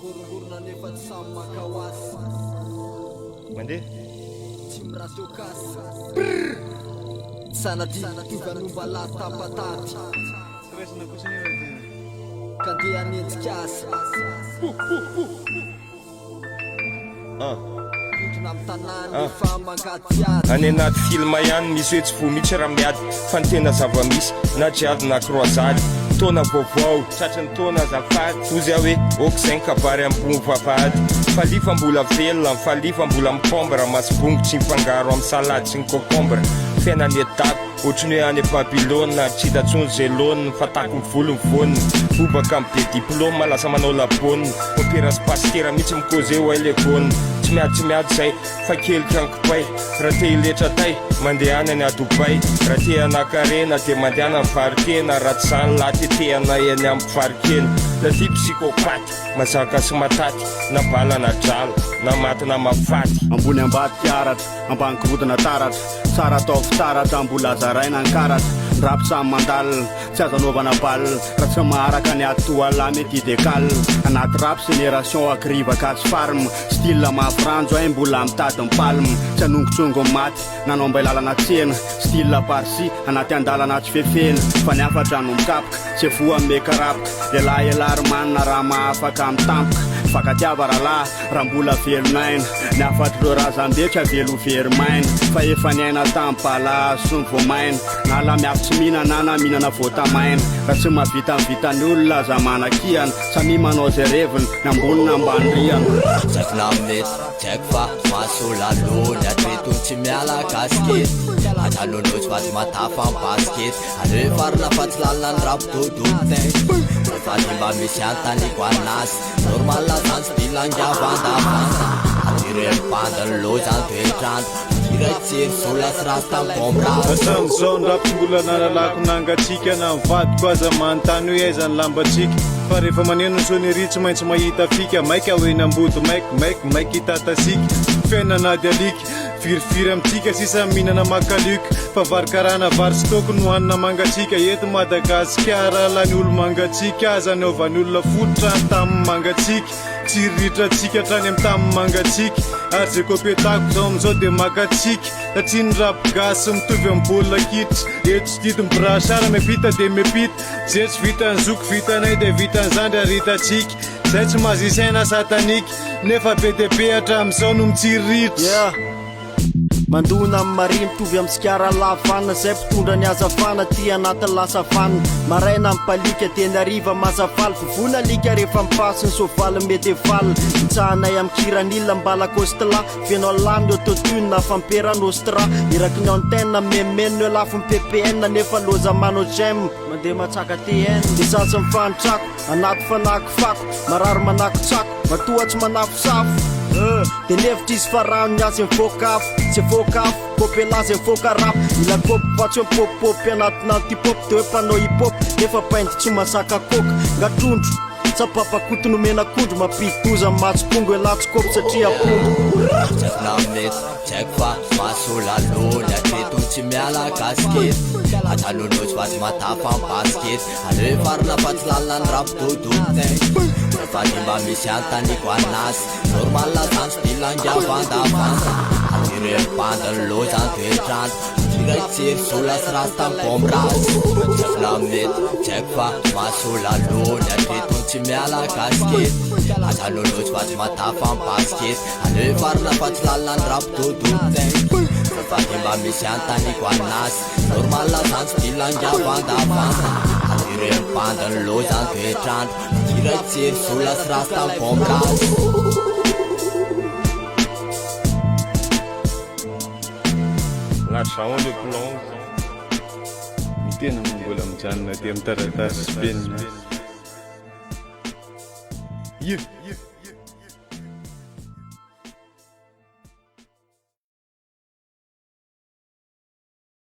Vorongorona nefa tsy samy makawasy mandeha tsy miraty eo kasy sanatria tovanomba latapataty kandeha anenjika azy odina amin'ny tanàny efa mangaty azy any anaty filma ihany misy hoe tsy vo mihitsy raha miady fa ny tena zava-misy na jiady na croisade tona vaovao tratry ny tona azafady ozy aho hoe okizay ny kabary ambony vavady falifa mbola velona falifa mbola mikombra masibongo tsy mifangaro amin'ny salady sy ny concombre fiainany edako ohatrany hoe any Babylone tsy hitantsony zelone fatako mivolony voniny fobaka amin'ny be diplôme lasa manao laboniny opéra sy pastera mihitsy mikoze ho ailevoniny tsy miady zay fa kelika ny kopay raha te hiletra tay mandeha any any a Dubai raha te anakarena dia mandeha any amin'ny varikena raha tsy zany latetehana eny amin'ny varikena la ty psychopaty mazaka sy mataty na bala na drala na maty na mafaty ambony ambady tiaratra ambany korodina taratra tsara atao fitaratra mbola zaraina ny karatra rapo samy mandalina tsy azo anaovana balina raha tsy maharaka ny atoala mety idekal anaty rap génération akrivaka tsy farme style mafranjo ay mbola mitady mipalme tsy anongotsongo maty nanao mba ilalana tsena style parsi anaty andalana tsy fefena fa ny afatra no mikapoka tsy voa mekarapaka lehilahy elary manina raha mahafaka mitampoka fakatiava rahalahy raha mbola velonaina ny afatr'ireo razambetra velo verimaina fa efa ny aina tampala sy ny voamaina na la miafy tsy mihinana na mihinana voatamaina raha tsy mavita mivitany olona za manakiana samy manao zay reviny ny ambony na ambany riana Zakna mety tsaiko fa masolalony atretony tsy miala kaskety atalolotsy fa tsy matafa ny baskety aleo farina fa tsy lalina ny rapitodontay rehefa ty mba misy antaniko anasy normal zany sy dilangavandavanda atireny bandany lozany toetrandro tiraitsiry sola sy rasta mikombra asam'izao ny rapimbola nanalako nangatsika na mivadiko aza manontany hoe aizany lambatsika fa rehefa maneno ny sonnerie tsy maintsy mahita fika maika hoe nambodo maika hitatasika fiainana ady alika virifiry amintsika sisa mihinana makalika fa varikarana vary sy toko no hanina mangatsika eto Madagasikara lany olo mangatsika aza naovany olona fototra tamin'ny mangatsika tsy ritratsika trany amin'ny tamin'ny mangatsika ary zay kopetako zao amin'izao dia makatsika satria ny rapigasy mitovy amin'ny baolina kitra eto tsy didi mibrasara mepita dia mepita zay tsy vita ny zoko vitanay dia vitan'izandry ary hitatsika zay tsy mazisaina satanika nefa be dia be hatramin'izao no mitsiriritra mandona amin'ny mari mitovy amin'ny sikara lavana zay mpitondra ny azafana ty anaty lasafana maraina mipalika teny ariva mazafaly vovona alika rehefa mipasy ny sovaly mety efaly mitsahanay amin'ny kiranila mbala kostla fianao lany autotune na famperany ostra iraky ny antenne memeno lafo ny ppn nefa loza mano gem mandeha matsaka tn isatsy mifanitrako anaty fanako fako marary manako tsako matoatsy manafo safo de levitra izy fa rano ny azy mifokafo tsy fokafo kopelazy mifokarap ila kopy fa tsy mipopopy anatina antipop de hoe mpanao hipop nefa painty tsy masaka koka ngatrondro tsapapakoti nomenakondro mampitoza matsopongo elatsikopy satria apondro Zakna mety tsaiko fa masolalony atretony tsy miala kaskety atalolotsy fa tsy matafa ny baskety aleo farina fa tsy lalina ny rapitodontay rehefa ty mba misy antaniko anasy normal zany sy dilangavandavanda atireny bandany lozany toetrandro tiraitsiry sola sy rasta mikombrasy Zakna mety tsaiko fa masolalony atretony tsy miala kaskety atalolotsy fa tsy matafa ny baskety aleo farina fa tsy lalina ny rapitodontay rehefa ty mba misy antaniko anasy normal zany sy dilangavandavanda atireny bandany lozany toetrandro tiraitsiry sola sy rasta mikombrasy l'argent le plomb ny tena mbola mijanona dia amin'ny taratasy sy penina